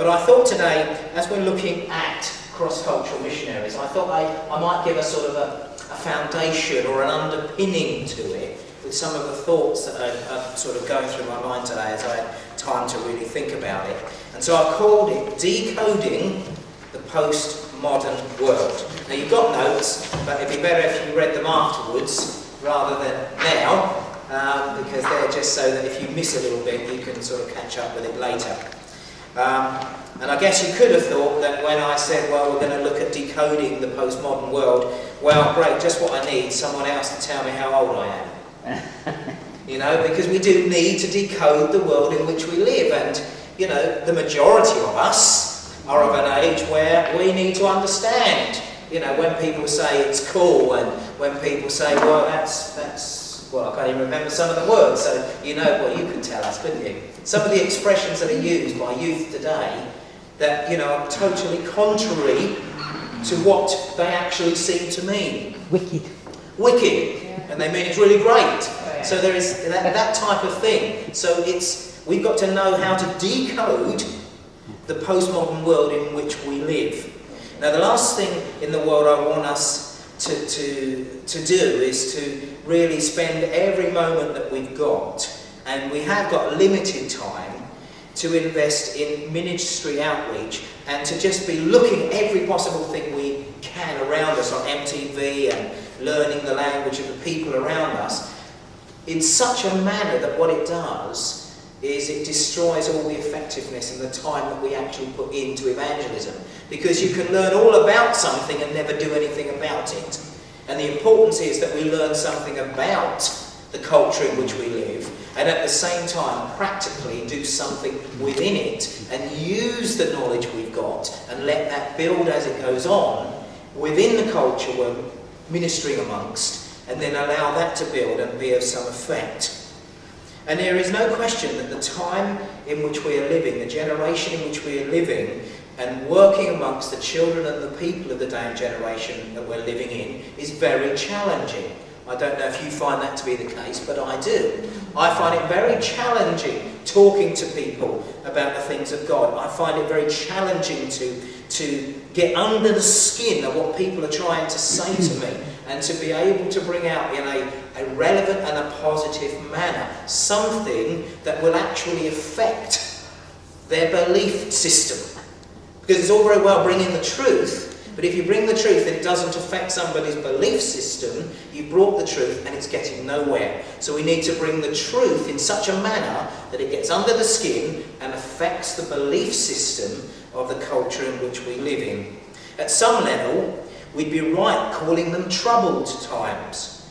But I thought today, as we're looking at cross-cultural missionaries, I thought I might give a sort of a foundation or an underpinning to it with some of the thoughts that are sort of going through my mind today as I had time to really think about it. And so I've called it Decoding the Postmodern World. Now you've got notes, but it'd be better if you read them afterwards rather than now, because they're just so that if you miss a little bit, you can sort of catch up with it later. And I guess you could have thought that when I said, well, we're going to look at decoding the postmodern world, well, great, just what I need, someone else to tell me how old I am. You know, because we do need to decode the world in which we live, and, you know, the majority of us are of an age where we need to understand, you know, when people say it's cool, and when people say, well, well, I can't even remember some of the words, so you know what you can tell us, couldn't you? Some of the expressions that are used by youth today that, you know, are totally contrary to what they actually seem to mean. Wicked. Wicked. Yeah. And they mean it's really great. Oh, yeah. So there is that type of thing. So we've got to know how to decode the postmodern world in which we live. Now the last thing in the world I want us to do is to really spend every moment that we've got, and we have got limited time, to invest in ministry outreach and to just be looking at every possible thing we can around us on MTV and learning the language of the people around us in such a manner that what it does is it destroys all the effectiveness and the time that we actually put into evangelism, because you can learn all about something and never do anything about it. And the importance is that we learn something about the culture in which we live, and at the same time practically do something within it and use the knowledge we've got and let that build as it goes on within the culture we're ministering amongst, and then allow that to build and be of some effect. And there is no question that the time in which we are living, the generation in which we are living, and working amongst the children and the people of the day and generation that we're living in is very challenging. I don't know if you find that to be the case, but I do. I find it very challenging talking to people about the things of God. I find it very challenging to get under the skin of what people are trying to say to me, and to be able to bring out in a relevant and a positive manner something that will actually affect their belief system. Because it's all very well bringing the truth, but if you bring the truth and it doesn't affect somebody's belief system, you brought the truth and it's getting nowhere. So we need to bring the truth in such a manner that it gets under the skin and affects the belief system of the culture in which we live in. At some level, we'd be right calling them troubled times.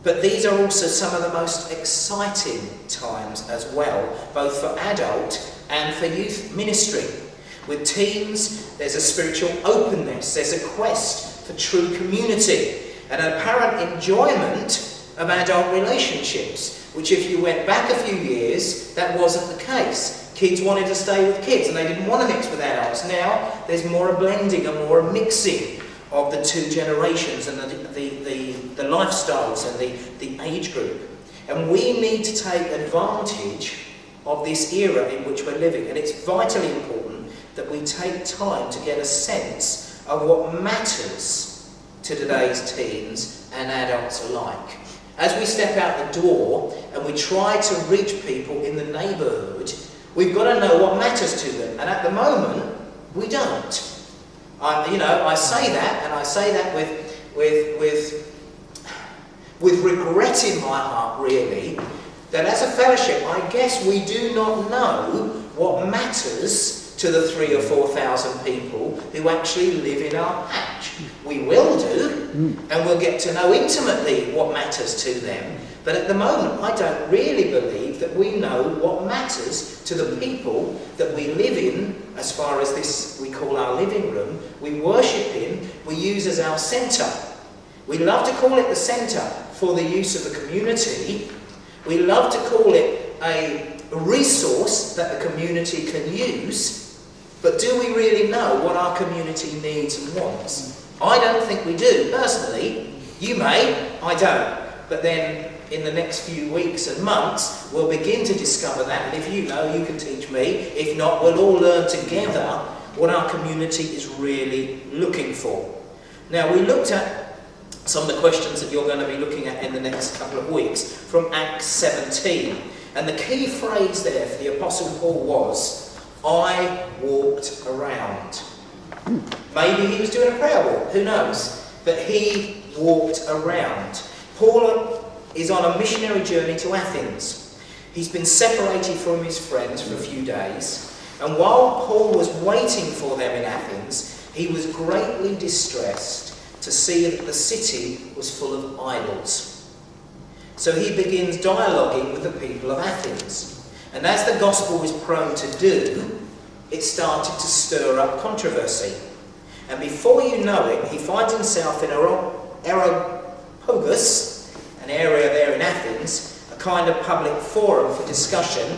But these are also some of the most exciting times as well, both for adult and for youth ministry. With teens, there's a spiritual openness, there's a quest for true community, and an apparent enjoyment of adult relationships, which if you went back a few years, that wasn't the case. Kids wanted to stay with kids and they didn't want to mix with adults. Now, there's more a blending and more a mixing of the two generations and the lifestyles and the age group. And we need to take advantage of this era in which we're living, and it's vitally important that we take time to get a sense of what matters to today's teens and adults alike. As we step out the door and we try to reach people in the neighbourhood, we've got to know what matters to them, and at the moment, we don't. I say that, and I say that with regret in my heart, really, that as a fellowship, I guess we do not know what matters to the 3,000 or 4,000 people who actually live in our patch. We will do, and we'll get to know intimately what matters to them. But at the moment, I don't really believe that we know what matters to the people that we live in, as far as this we call our living room, we worship in, we use as our centre. We love to call it the centre for the use of the community. We love to call it a resource that the community can use. But do we really know what our community needs and wants? I don't think we do. Personally, you may, I don't. But then in the next few weeks and months, we'll begin to discover that. And if you know, you can teach me. If not, we'll all learn together what our community is really looking for. Now, we looked at some of the questions that you're going to be looking at in the next couple of weeks from Acts 17. And the key phrase there for the Apostle Paul was, I walked around. Maybe he was doing a prayer walk, who knows? But he walked around. Paul is on a missionary journey to Athens. He's been separated from his friends for a few days. And while Paul was waiting for them in Athens, he was greatly distressed to see that the city was full of idols. So he begins dialoguing with the people of Athens. And as the gospel is prone to do, it started to stir up controversy. And before you know it, he finds himself in Areopagus, an area there in Athens, a kind of public forum for discussion,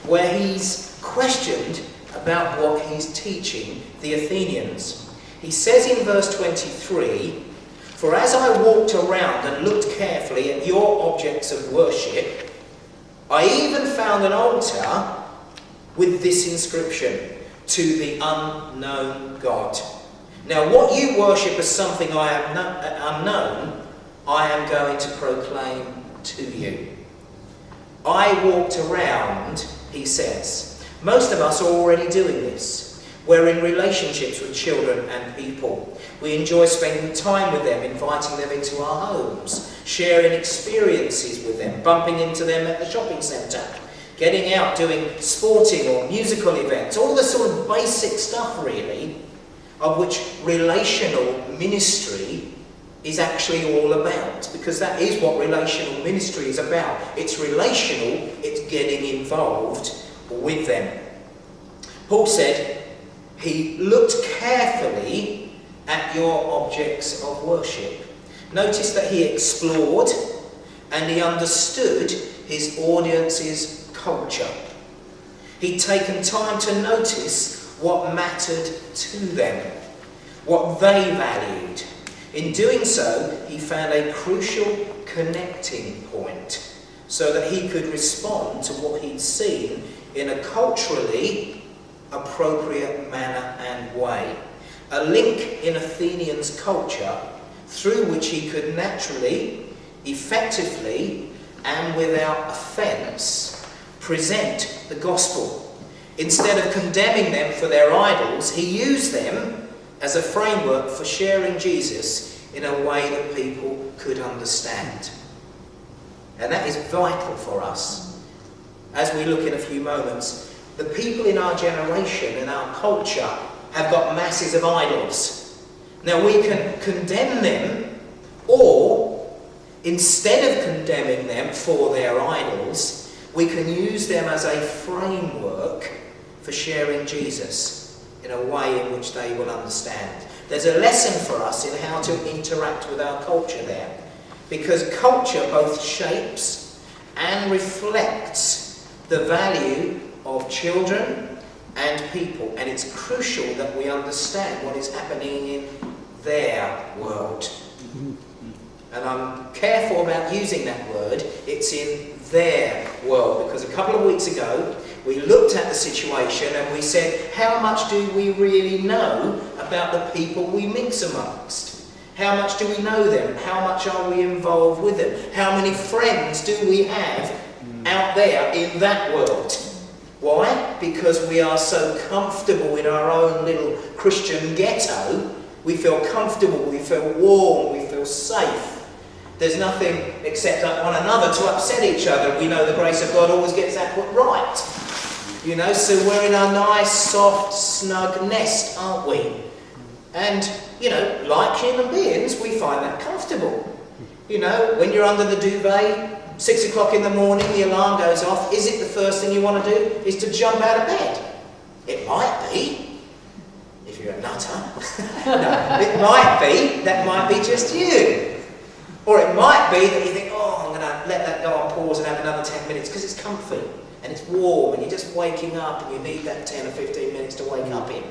where he's questioned about what he's teaching the Athenians. He says in verse 23, for as I walked around and looked carefully at your objects of worship, I even found an altar with this inscription, to the unknown God. Now what you worship as something unknown, I am going to proclaim to you. I walked around, he says. Most of us are already doing this. We're in relationships with children and people. We enjoy spending time with them, inviting them into our homes, sharing experiences with them, bumping into them at the shopping centre, getting out, doing sporting or musical events, all the sort of basic stuff really, of which relational ministry is actually all about, because that is what relational ministry is about. It's relational, it's getting involved with them. Paul said he looked carefully at your objects of worship. Notice that he explored and he understood his audience's culture. He'd taken time to notice what mattered to them, what they valued. In doing so, he found a crucial connecting point so that he could respond to what he'd seen in a culturally appropriate manner and way. A link in Athenians' culture through which he could naturally, effectively, and without offence present the gospel. Instead of condemning them for their idols, he used them as a framework for sharing Jesus in a way that people could understand. And that is vital for us. As we look in a few moments, the people in our generation and our culture have got masses of idols. Now we can condemn them, or instead of condemning them for their idols, we can use them as a framework for sharing Jesus in a way in which they will understand. There's a lesson for us in how to interact with our culture there, because culture both shapes and reflects the value of children and people, and it's crucial that we understand what is happening in their world. And I'm careful about using that word. It's in their world, because a couple of weeks ago we looked at the situation and we said, how much do we really know about the people we mix amongst? How much do we know them? How much are we involved with them? How many friends do we have out there in that world? Why? Because we are so comfortable in our own little Christian ghetto. We feel comfortable, we feel warm, we feel safe. There's nothing except one another to upset each other. We know the grace of God always gets that put right. You know, so we're in our nice, soft, snug nest, aren't we? And, you know, like human beings, we find that comfortable. You know, when you're under the duvet, 6 o'clock in the morning, the alarm goes off, is it the first thing you want to do is to jump out of bed? It might be, if you're a nutter. No, it might be, that might be just you. Or it might be that you think, oh, I'm going to let that go on pause and have another 10 minutes because it's comfy and it's warm and you're just waking up and you need that 10 or 15 minutes to wake up in.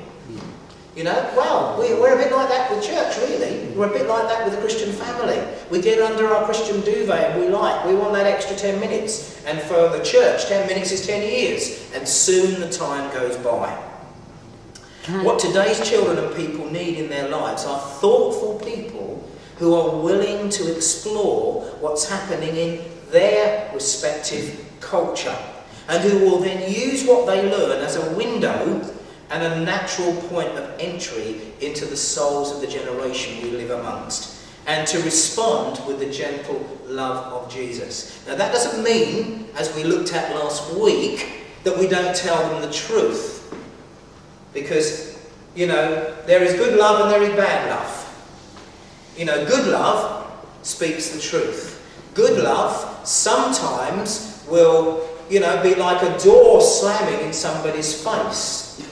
You know, well, we're a bit like that with church, really. We're a bit like that with the Christian family. We get under our Christian duvet and we want that extra 10 minutes. And for the church, 10 minutes is 10 years. And soon the time goes by. What today's children and people need in their lives are thoughtful people who are willing to explore what's happening in their respective culture, and who will then use what they learn as a window and a natural point of entry into the souls of the generation we live amongst, and to respond with the gentle love of Jesus. Now that doesn't mean, as we looked at last week, that we don't tell them the truth. Because, you know, there is good love and there is bad love. You know, good love speaks the truth. Good love sometimes will, you know, be like a door slamming in somebody's face.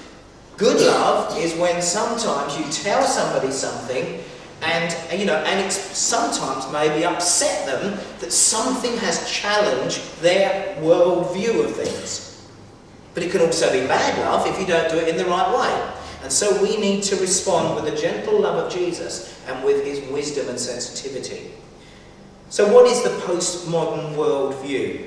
Good love is when sometimes you tell somebody something and you know, and it's sometimes maybe upset them that something has challenged their worldview of things. But it can also be bad love if you don't do it in the right way. And so we need to respond with the gentle love of Jesus and with his wisdom and sensitivity. So what is the postmodern worldview?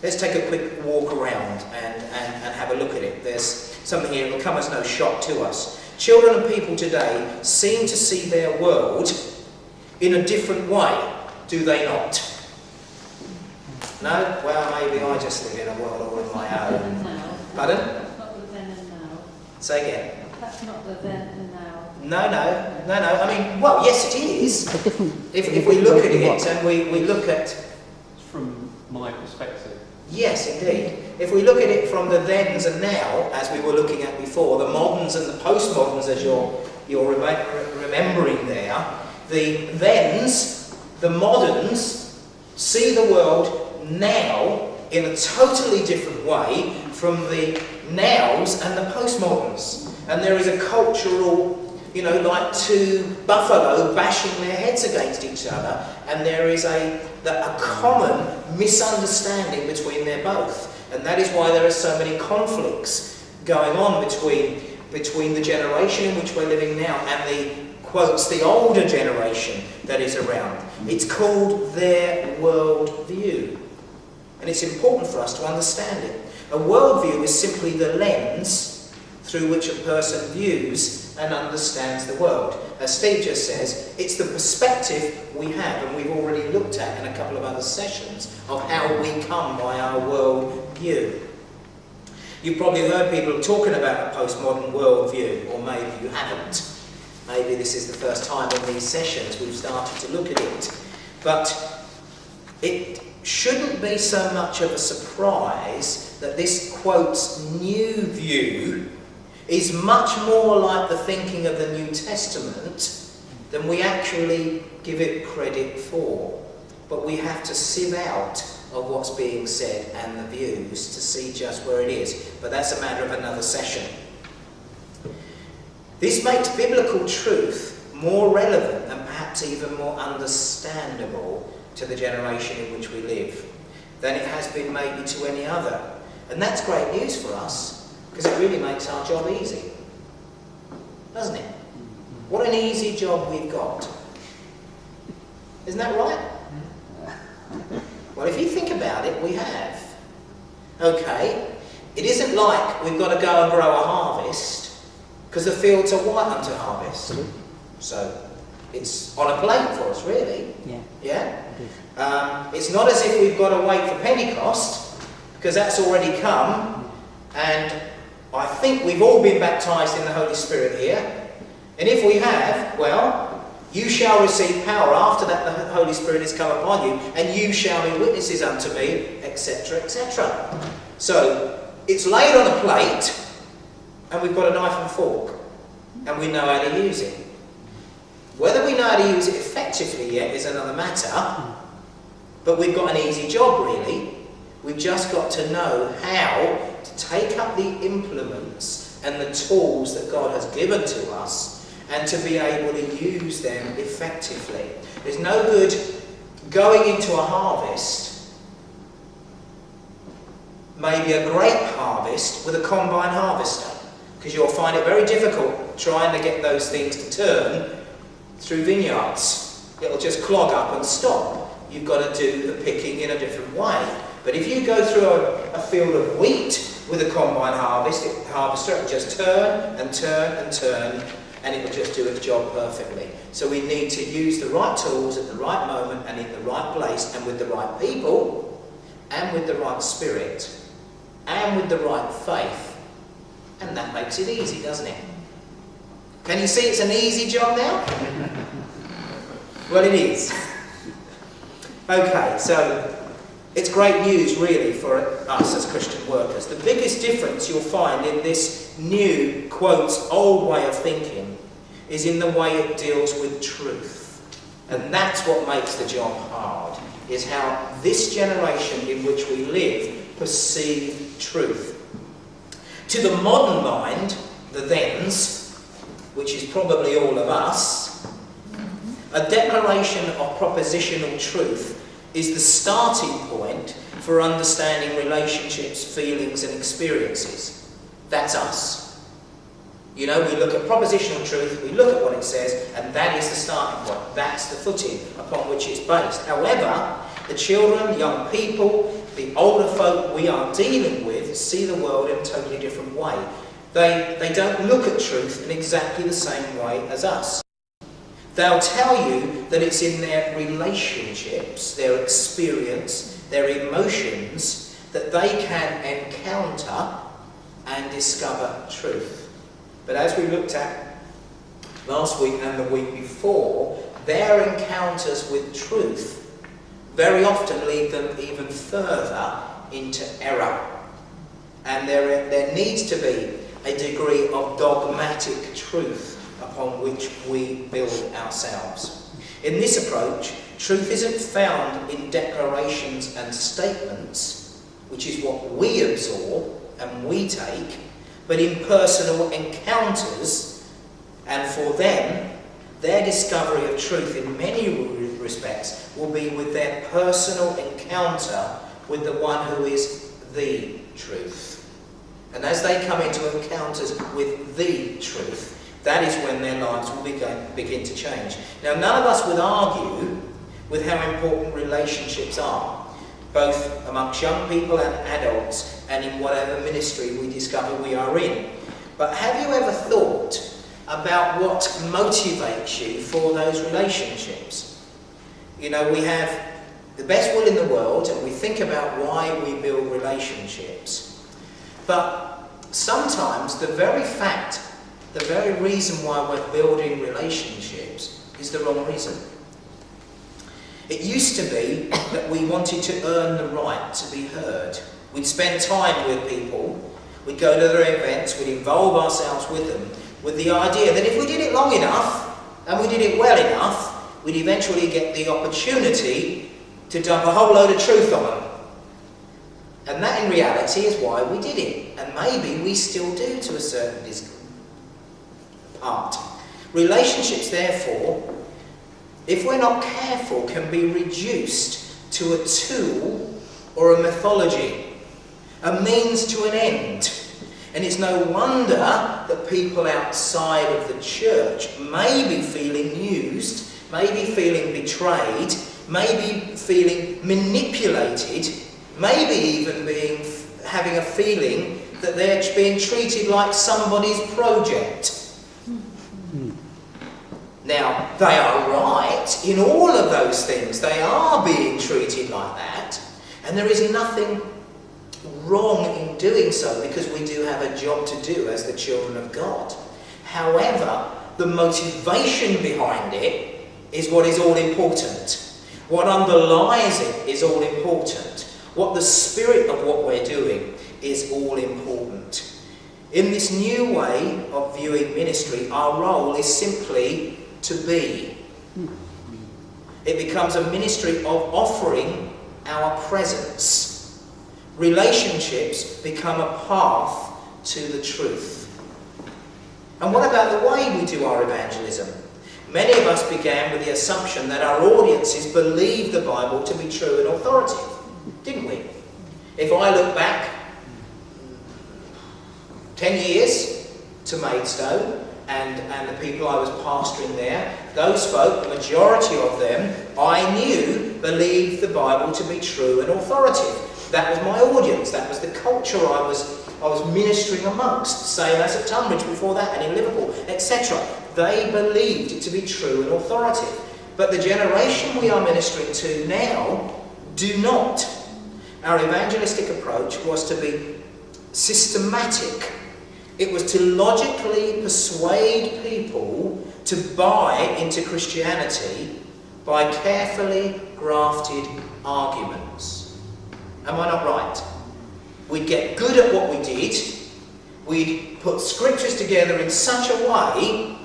Let's take a quick walk around and have a look at it. There's something here that will come as no shock to us. Children and people today seem to see their world in a different way, do they not? No? Well, maybe I just live in a world all of my own. Pardon? That's not the then and now. Say again. That's not the then and now. No. I mean, well, yes it is. If we look at it and we look at... From my perspective. Yes, indeed. If we look at it from the thens and now, as we were looking at before, the moderns and the postmoderns, as you're remembering there, the thens, the moderns, see the world now in a totally different way from the nows and the postmoderns. And there is a cultural, you know, like two buffalo bashing their heads against each other, and there is a common misunderstanding between them both. And that is why there are so many conflicts going on between the generation in which we're living now and the older generation that is around. It's called their worldview. And it's important for us to understand it. A worldview is simply the lens through which a person views and understands the world. As Steve just says, it's the perspective we have, and we've already looked at in a couple of other sessions, of how we come by our worldview. You've probably heard people talking about a postmodern worldview, or maybe you haven't. Maybe this is the first time in these sessions we've started to look at it. But it shouldn't be so much of a surprise that this, quote, new view is much more like the thinking of the New Testament than we actually give it credit for. But we have to sieve out of what's being said and the views to see just where it is. But that's a matter of another session. This makes biblical truth more relevant and perhaps even more understandable to the generation in which we live than it has been maybe to any other. And that's great news for us, because it really makes our job easy, doesn't it? What an easy job we've got. Isn't that right? Well, if you think about it, we have. Okay, it isn't like we've got to go and grow a harvest, because the fields are white unto harvest. So it's on a plate for us, really. Yeah? It's not as if we've got to wait for Pentecost, because that's already come, and I think we've all been baptised in the Holy Spirit here. And if we have, well, you shall receive power after that the Holy Spirit has come upon you, and you shall be witnesses unto me, etc., etc. So it's laid on a plate, and we've got a knife and fork, and we know how to use it. Whether we know how to use it effectively yet is another matter, but we've got an easy job, really. We've just got to know how to take up the implements and the tools that God has given to us and to be able to use them effectively. There's no good going into a harvest, maybe a grape harvest, with a combine harvester, because you'll find it very difficult trying to get those things to turn through vineyards. It'll just clog up and stop. You've got to do the picking in a different way. But if you go through a field of wheat with a combine harvester, it'll just turn and turn and turn, and it will just do its job perfectly. So we need to use the right tools at the right moment and in the right place and with the right people and with the right spirit and with the right faith. And that makes it easy, doesn't it? Can you see it's an easy job now? Well, it is. Okay, so it's great news really for us as Christian workers. The biggest difference you'll find in this new, quotes, old way of thinking is in the way it deals with truth. And that's what makes the job hard, is how this generation in which we live perceive truth. To the modern mind, the thens, which is probably all of us, a declaration of propositional truth is the starting point for understanding relationships, feelings and experiences. That's us. You know, we look at propositional truth, we look at what it says, and that is the starting point. That's the footing upon which it's based. However, the children, young people, the older folk we are dealing with see the world in a totally different way. They don't look at truth in exactly the same way as us. They'll tell you that it's in their relationships, their experience, their emotions, that they can encounter and discover truth. But as we looked at last week and the week before, their encounters with truth very often lead them even further into error. And there needs to be a degree of dogmatic truth upon which we build ourselves. In this approach, truth isn't found in declarations and statements, which is what we absorb and we take, but in personal encounters, and for them, their discovery of truth in many respects will be with their personal encounter with the one who is the truth. And as they come into encounters with the truth, that is when their lives will begin to change. Now, none of us would argue with how important relationships are, both amongst young people and adults, and in whatever ministry we discover we are in. But have you ever thought about what motivates you for those relationships? You know, we have the best will in the world, and we think about why we build relationships. But sometimes the very reason why we're building relationships is the wrong reason. It used to be that we wanted to earn the right to be heard. We'd spend time with people, we'd go to their events, we'd involve ourselves with them, with the idea that if we did it long enough, and we did it well enough, we'd eventually get the opportunity to dump a whole load of truth on them. And that in reality is why we did it. And maybe we still do to a certain part. Relationships, therefore, if we're not careful, can be reduced to a tool or a mythology, a means to an end. And it's no wonder that people outside of the church may be feeling used, may be feeling betrayed, may be feeling manipulated, maybe even having a feeling that they're being treated like somebody's project. Now, they are right in all of those things. They are being treated like that. And there is nothing wrong in doing so, because we do have a job to do as the children of God. However, the motivation behind it is what is all important. What underlies it is all important. What the spirit of what we're doing is all important. In this new way of viewing ministry, our role is simply to be. It becomes a ministry of offering our presence. Relationships become a path to the truth. And what about the way we do our evangelism? Many of us began with the assumption that our audiences believe the Bible to be true and authoritative, didn't we? If I look back 10 years, to Maidstone and the people I was pastoring there, those folk, the majority of them, I knew believed the Bible to be true and authoritative. That was my audience, that was the culture I was ministering amongst, same as at Tunbridge before that and in Liverpool, etc. They believed it to be true and authoritative. But the generation we are ministering to now do not. Our evangelistic approach was to be systematic. It was to logically persuade people to buy into Christianity by carefully grafted arguments. Am I not right? We'd get good at what we did. We'd put scriptures together in such a way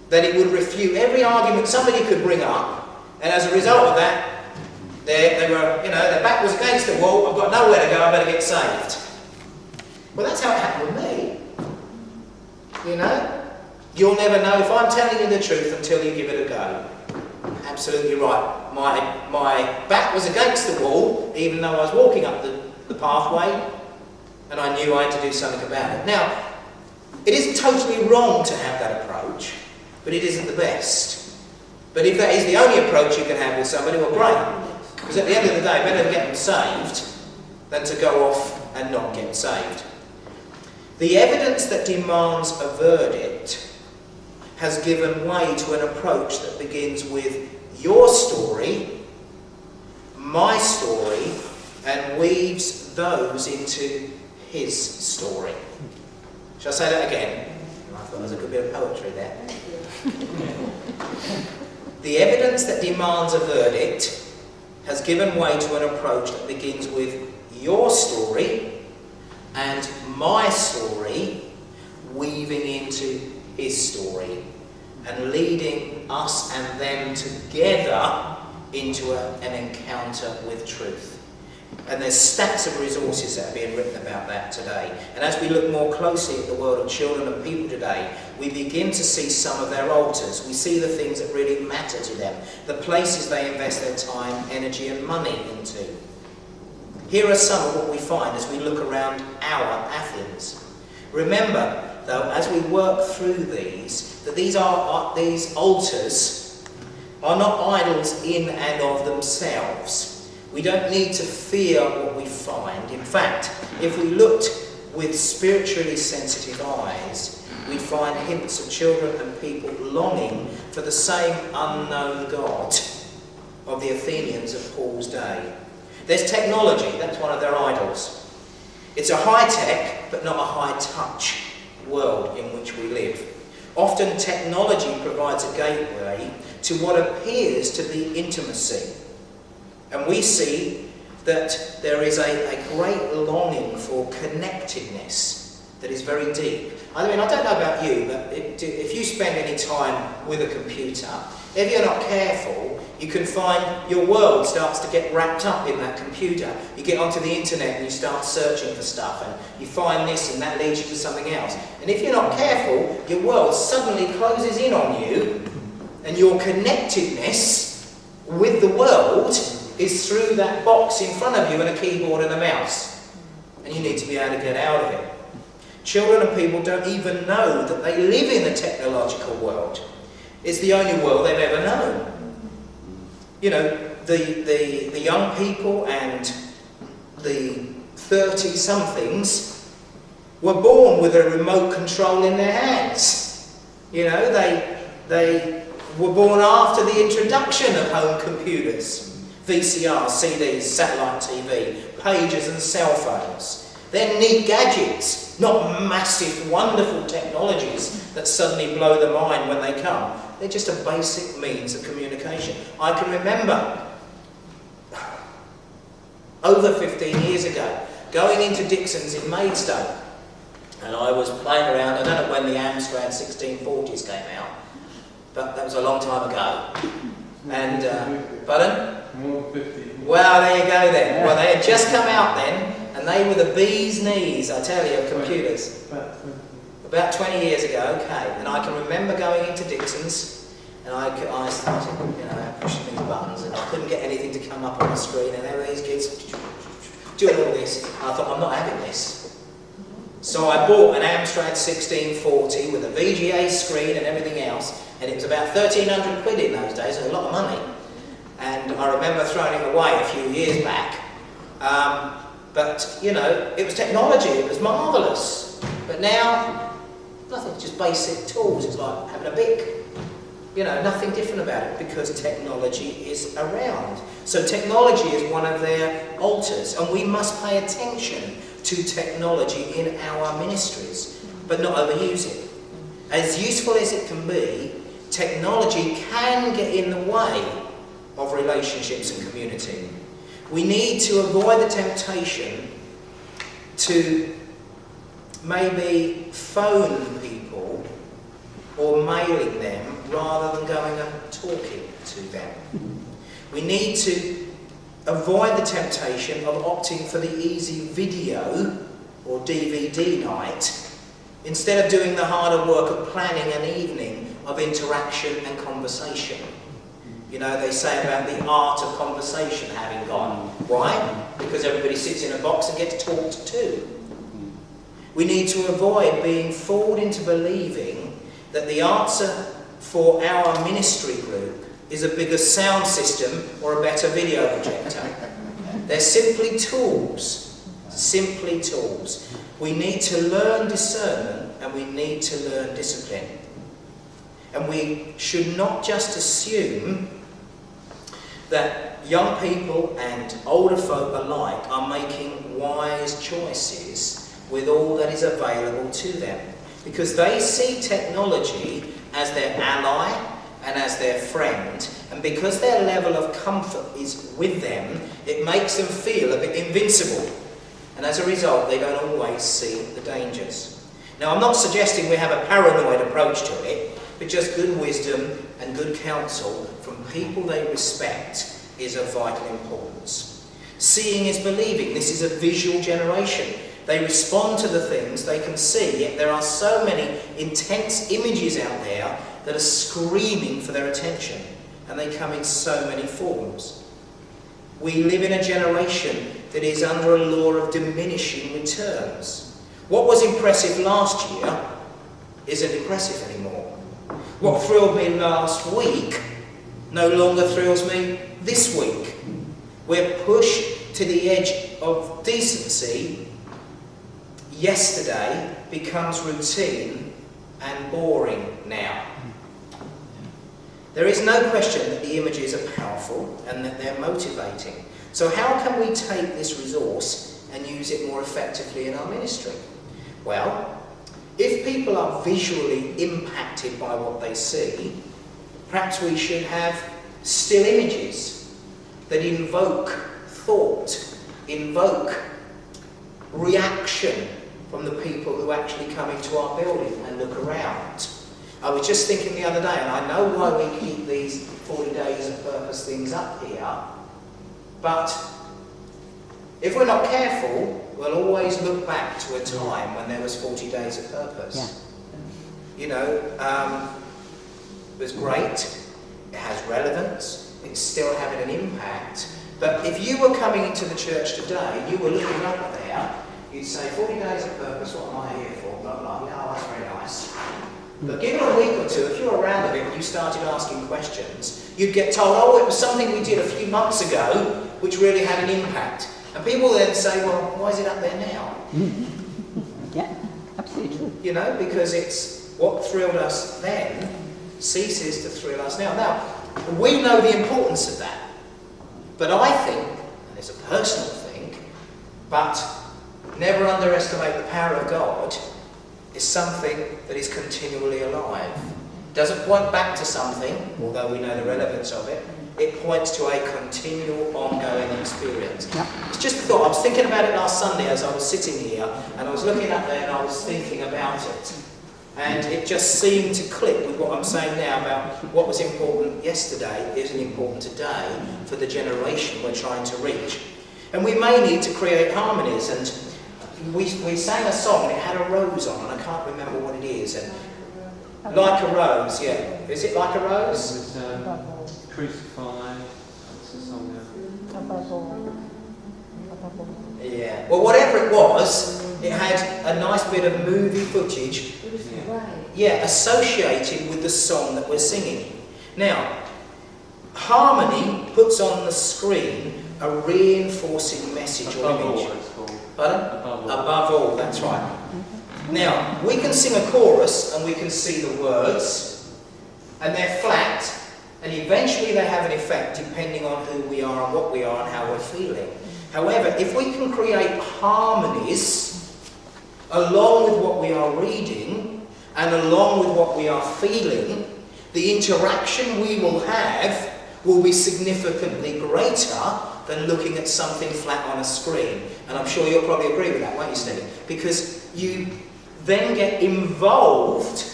that it would refute every argument somebody could bring up, and as a result of that, they were, their back was against the wall. I've got nowhere to go. I better get saved. Well, that's how it happened with me. You'll never know if I'm telling you the truth until you give it a go. Absolutely right. My back was against the wall, even though I was walking up the pathway, and I knew I had to do something about it. Now, it isn't totally wrong to have that approach, but it isn't the best. But if that is the only approach you can have with somebody, well, great. Because at the end of the day, better to get them saved than to go off and not get saved. The evidence that demands a verdict has given way to an approach that begins with your story, my story, and weaves those into his story. Shall I say that again? I thought there was a good bit of poetry there. The evidence that demands a verdict has given way to an approach that begins with your story and my story, weaving into his story and leading us and them together into an encounter with truth. And there's stacks of resources that are being written about that today. And as we look more closely at the world of children and people today, we begin to see some of their altars. We see the things that really matter to them, the places they invest their time, energy and money into. Here are some of what we find as we look around our Athens. Remember, though, as we work through these, that these altars are not idols in and of themselves. We don't need to fear what we find. In fact, if we looked with spiritually sensitive eyes, we'd find hints of children and people longing for the same unknown God of the Athenians of Paul's day. There's technology, that's one of their idols. It's a high-tech, but not a high-touch world in which we live. Often technology provides a gateway to what appears to be intimacy. And we see that there is a great longing for connectedness that is very deep. I mean, I don't know about you, but if you spend any time with a computer, if you're not careful, you can find your world starts to get wrapped up in that computer. You get onto the internet and you start searching for stuff, and you find this and that leads you to something else. And if you're not careful, your world suddenly closes in on you, and your connectedness with the world is through that box in front of you and a keyboard and a mouse. And you need to be able to get out of it. Children and people don't even know that they live in a technological world. It's the only world they've ever known. The young people and the 30-somethings were born with a remote control in their hands. They were born after the introduction of home computers. VCRs, CDs, satellite TV, pagers and cell phones. They're neat gadgets, not massive, wonderful technologies that suddenly blow the mind when they come. They're just a basic means of communication. I can remember, over 15 years ago, going into Dixon's in Maidstone, and I was playing around. I don't know when the Amstrad 1640s came out, but that was a long time ago. And, pardon? More 50. Well, there you go then. Well, they had just come out then, and they were the bee's knees, I tell you, of computers. About 20 years ago, okay. And I can remember going into Dixon's, and I started, pushing these buttons, and I couldn't get anything to come up on the screen, and there were these kids doing all this. And I thought, I'm not having this. So I bought an Amstrad 1640 with a VGA screen and everything else, and it was about 1,300 quid in those days, a lot of money. And I remember throwing it away a few years back. But, you know, it was technology, it was marvellous. But now, nothing, just basic tools. It's like having a Bic. You know, nothing different about it because technology is around. So technology is one of their altars, and we must pay attention to technology in our ministries, but not overuse it. As useful as it can be, technology can get in the way of relationships and community. We need to avoid the temptation to maybe phone people or mailing them rather than going and talking to them. We need to avoid the temptation of opting for the easy video or DVD night instead of doing the harder work of planning an evening of interaction and conversation. You know, they say about the art of conversation having gone. Why? Because everybody sits in a box and gets talked to. We need to avoid being fooled into believing that the answer for our ministry group is a bigger sound system or a better video projector. They're simply tools. Simply tools. We need to learn discernment and we need to learn discipline. And we should not just assume that young people and older folk alike are making wise choices with all that is available to them. Because they see technology as their ally and as their friend, and because their level of comfort is with them, it makes them feel a bit invincible. And as a result, they don't always see the dangers. Now, I'm not suggesting we have a paranoid approach to it, but just good wisdom and good counsel from people they respect is of vital importance. Seeing is believing. This is a visual generation. They respond to the things they can see, yet there are so many intense images out there that are screaming for their attention, and they come in so many forms. We live in a generation that is under a law of diminishing returns. What was impressive last year isn't impressive anymore. What thrilled me last week no longer thrills me this week. We're pushed to the edge of decency. Yesterday becomes routine and boring now. There is no question that the images are powerful and that they're motivating. So how can we take this resource and use it more effectively in our ministry? Well, if people are visually impacted by what they see, perhaps we should have still images that invoke thought, invoke reaction from the people who actually come into our building and look around. I was just thinking the other day, and I know why we keep these 40 days of purpose things up here, but if we're not careful, we'll always look back to a time when there was 40 days of purpose. Yeah. You know, it was great, it has relevance, it's still having an impact, but if you were coming into the church today and you were looking up there, you'd say, 40 days of purpose, what am I here for? Blah, blah, yeah, that's very nice. But given a week or two, if you were around a bit and you started asking questions, you'd get told, oh, it was something we did a few months ago which really had an impact. And people then say, well, why is it up there now? Yeah, absolutely true. You know, because it's what thrilled us then ceases to thrill us now. Now, we know the importance of that. But I think, and it's a personal thing, but never underestimate the power of God is something that is continually alive. It doesn't point back to something, although we know the relevance of it. It points to a continual, ongoing experience. Yep. It's just a thought. I was thinking about it last Sunday as I was sitting here, and I was looking up there and I was thinking about it. And it just seemed to click with what I'm saying now about what was important yesterday isn't important today for the generation we're trying to reach. And we may need to create harmonies, and we sang a song and it had a rose on, and I can't remember what it is. And Like a Rose, yeah. Is it Like a Rose? It was Crucified. What's the song now? Yeah. Well, whatever it was, It had a nice bit of movie footage, It was great. yeah, associated with the song that we're singing. Now, harmony puts on the screen a reinforcing message or Above all, image. it's called. Pardon? Above all. Above all, that's right. Now, we can sing a chorus and we can see the words, and they're flat, and eventually they have an effect depending on who we are and what we are and how we're feeling. However, if we can create harmonies along with what we are reading and along with what we are feeling, the interaction we will have will be significantly greater than looking at something flat on a screen. And I'm sure you'll probably agree with that, won't you, Steve? Because you then get involved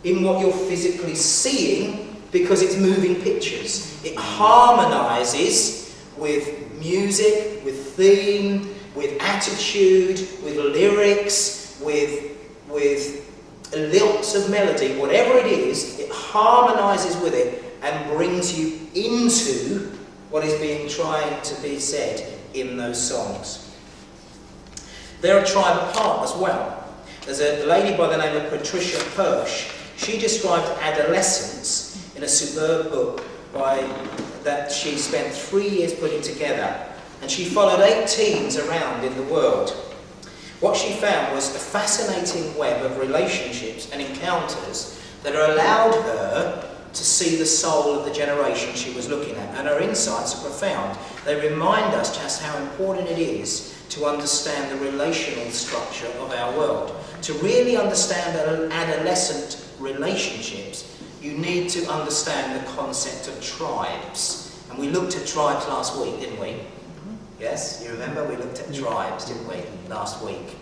in what you're physically seeing because it's moving pictures. It harmonises with music, with theme, with attitude, with lyrics, with lilts of melody, whatever it is, it harmonises with it and brings you into what is being trying to be said in those songs. They're a tribe apart as well. There's a lady by the name of Patricia Hirsch. She described adolescence in a superb book that she spent 3 years putting together, and she followed 8 teens around in the world. What she found was a fascinating web of relationships and encounters that allowed her to see the soul of the generation she was looking at, and her insights are profound. They remind us just how important it is to understand the relational structure of our world. To really understand adolescent relationships, you need to understand the concept of tribes. And we looked at tribes last week, didn't we? Yes, you remember? We looked at tribes, didn't we, last week?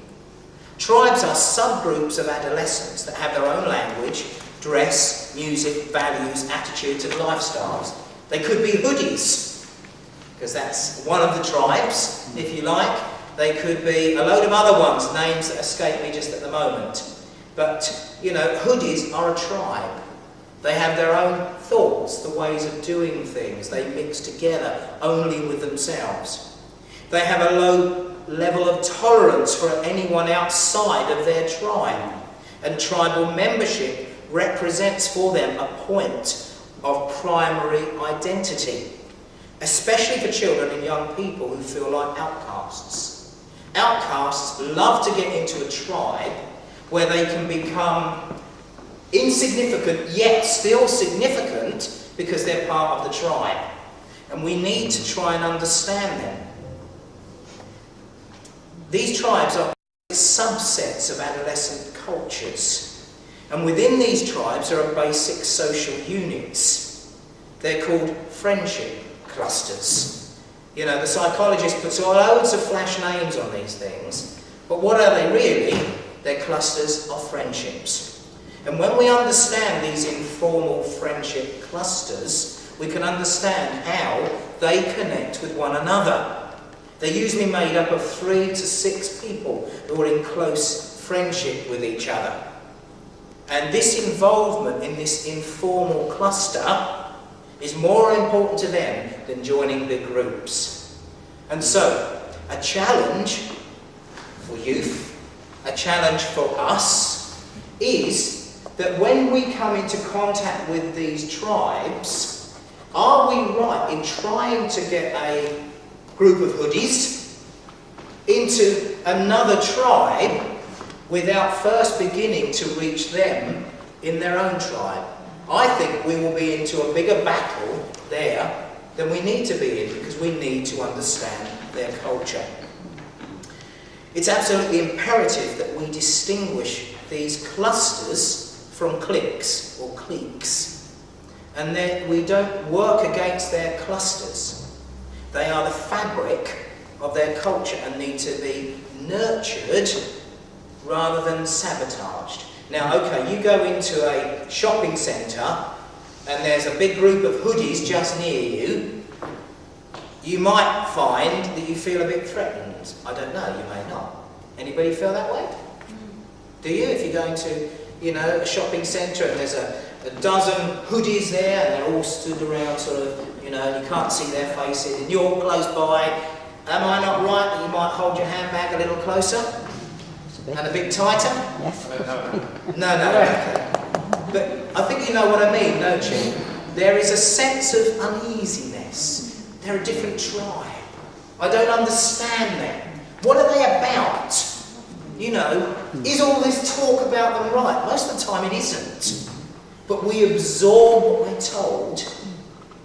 Tribes are subgroups of adolescents that have their own language, dress, music, values, attitudes and lifestyles. They could be hoodies, because that's one of the tribes, if you like. They could be a load of other ones, names that escape me just at the moment. But, you know, hoodies are a tribe. They have their own thoughts, the ways of doing things. They mix together only with themselves. They have a low level of tolerance for anyone outside of their tribe. And tribal membership represents for them a point of primary identity, especially for children and young people who feel like outcasts. Outcasts love to get into a tribe where they can become insignificant yet still significant because they're part of the tribe. And we need to try and understand them. These tribes are subsets of adolescent cultures. And within these tribes there are basic social units. They're called friendship clusters. You know, the psychologist puts loads of flash names on these things, but what are they really? They're clusters of friendships. And when we understand these informal friendship clusters, we can understand how they connect with one another. They're usually made up of 3 to 6 people who are in close friendship with each other. And this involvement in this informal cluster is more important to them than joining big groups. And so, a challenge for youth, a challenge for us, is that when we come into contact with these tribes, are we right in trying to get a group of hoodies into another tribe without first beginning to reach them in their own tribe? I think we will be into a bigger battle there than we need to be in, because we need to understand their culture. It's absolutely imperative that we distinguish these clusters from cliques or cliques, and that we don't work against their clusters. They are the fabric of their culture and need to be nurtured rather than sabotaged. Now, okay, you go into a shopping centre and there's a big group of hoodies just near you, you might find that you feel a bit threatened. I don't know, you may not. Anybody feel that way? Do you? If you're going to, you know, a shopping centre and there's a dozen hoodies there and they're all stood around sort of, you know, and you can't see their faces and you're close by, am I not right that you might hold your handbag a little closer? bit. And a bit tighter? Yes. No, okay. But I think you know what I mean, don't you? There is a sense of uneasiness. They're a different tribe. I don't understand them. What are they about? You know, is all this talk about them right? Most of the time it isn't. But we absorb what we're told.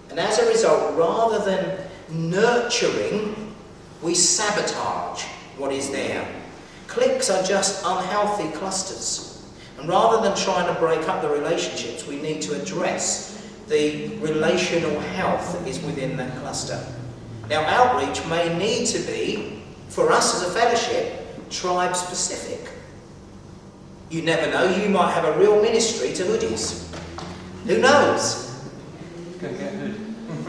And as a result, rather than nurturing, we sabotage what is there. Cliques are just unhealthy clusters. And rather than trying to break up the relationships, we need to address the relational health that is within that cluster. Now, outreach may need to be, for us as a fellowship, tribe-specific. You never know, you might have a real ministry to hoodies. Who knows? Go get hood.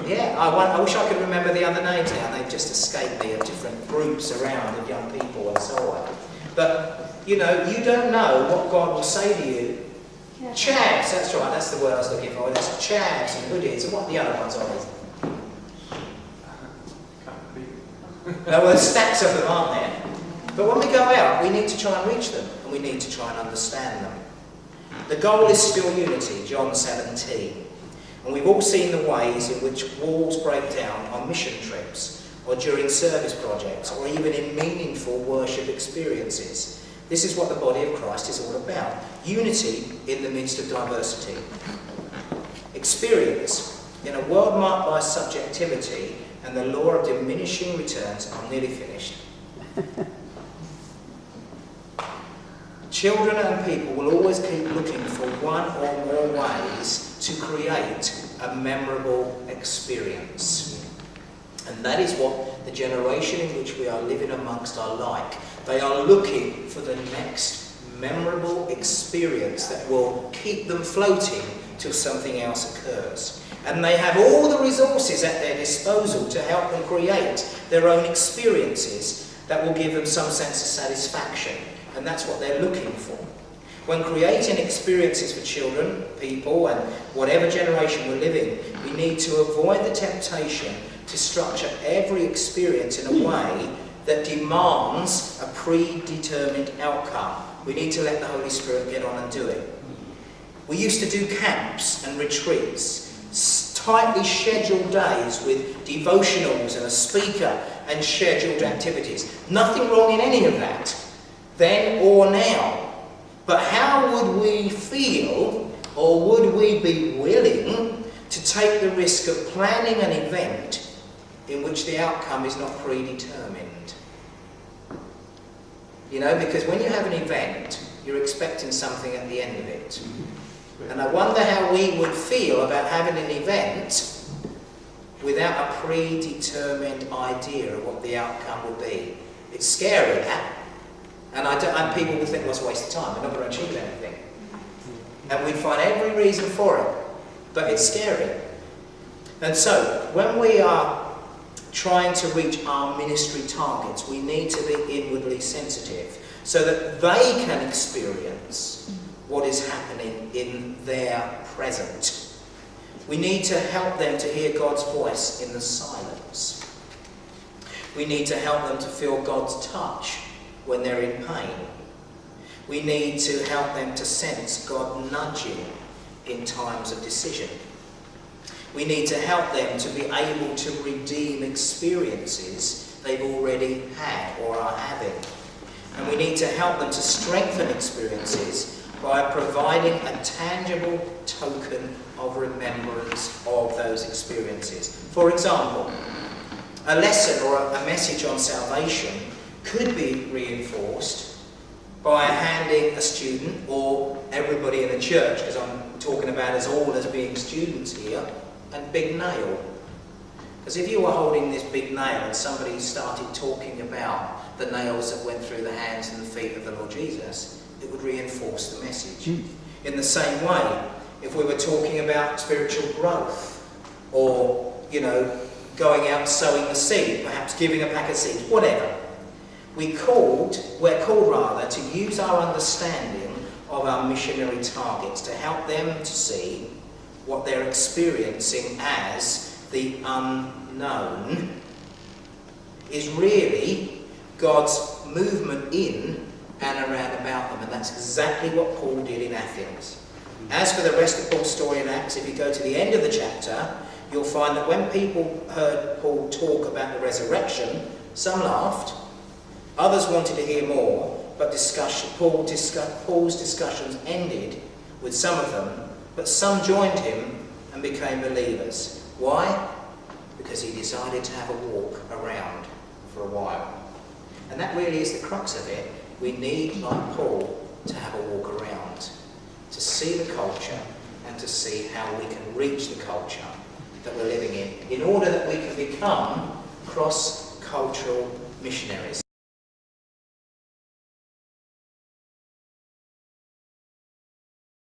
Yeah, I wish I could remember the other names now. They've just escaped me, of different groups around of young people and so on. But, you know, you don't know what God will say to you. Chavs, that's right, that's the word I was looking for. There's chavs and hoodies, and what the other ones are. No, well, there's stacks of them, aren't there? But when we go out, we need to try and reach them, and we need to try and understand them. The goal is still unity, John 17. And we've all seen the ways in which walls break down on mission trips, or during service projects, or even in meaningful worship experiences. This is what the body of Christ is all about. Unity in the midst of diversity. Experience. In a world marked by subjectivity and the law of diminishing returns, I'm nearly finished. Children and people will always keep looking for one or more ways to create a memorable experience. And that is what the generation in which we are living amongst are like. They are looking for the next memorable experience that will keep them floating till something else occurs. And they have all the resources at their disposal to help them create their own experiences that will give them some sense of satisfaction. And that's what they're looking for. When creating experiences for children, people, and whatever generation we're living, we need to avoid the temptation to structure every experience in a way that demands a predetermined outcome. We need to let the Holy Spirit get on and do it. We used to do camps and retreats, tightly scheduled days with devotionals and a speaker and scheduled activities. Nothing wrong in any of that, then or now. But how would we feel, or would we be willing to take the risk of planning an event in which the outcome is not predetermined? You know, because when you have an event, you're expecting something at the end of it. And I wonder how we would feel about having an event without a predetermined idea of what the outcome would be. It's scary, that. And people would think, well, it's a waste of time. We're not going to achieve anything. And we'd find every reason for it. But it's scary. And so, when we are trying to reach our ministry targets, we need to be inwardly sensitive so that they can experience what is happening in their present. We need to help them to hear God's voice in the silence. We need to help them to feel God's touch when they're in pain. We need to help them to sense God nudging in times of decision. We need to help them to be able to redeem experiences they've already had or are having. And we need to help them to strengthen experiences by providing a tangible token of remembrance of those experiences. For example, a lesson or a message on salvation could be reinforced by handing a student, or everybody in the church, because I'm talking about us all as being students here, a big nail. Because if you were holding this big nail and somebody started talking about the nails that went through the hands and the feet of the Lord Jesus, it would reinforce the message. In the same way, if we were talking about spiritual growth, or, you know, going out sowing the seed, perhaps giving a pack of seeds, whatever, we're called to use our understanding of our missionary targets to help them to see what they're experiencing as the unknown is really God's movement in and around about them. And that's exactly what Paul did in Athens. As for the rest of Paul's story in Acts, if you go to the end of the chapter, you'll find that when people heard Paul talk about the resurrection, some laughed, others wanted to hear more, but Paul's discussions ended with some of them, but some joined him and became believers. Why? Because he decided to have a walk around for a while. And that really is the crux of it. We need, like Paul, to have a walk around, to see the culture and to see how we can reach the culture that we're living in order that we can become cross-cultural missionaries.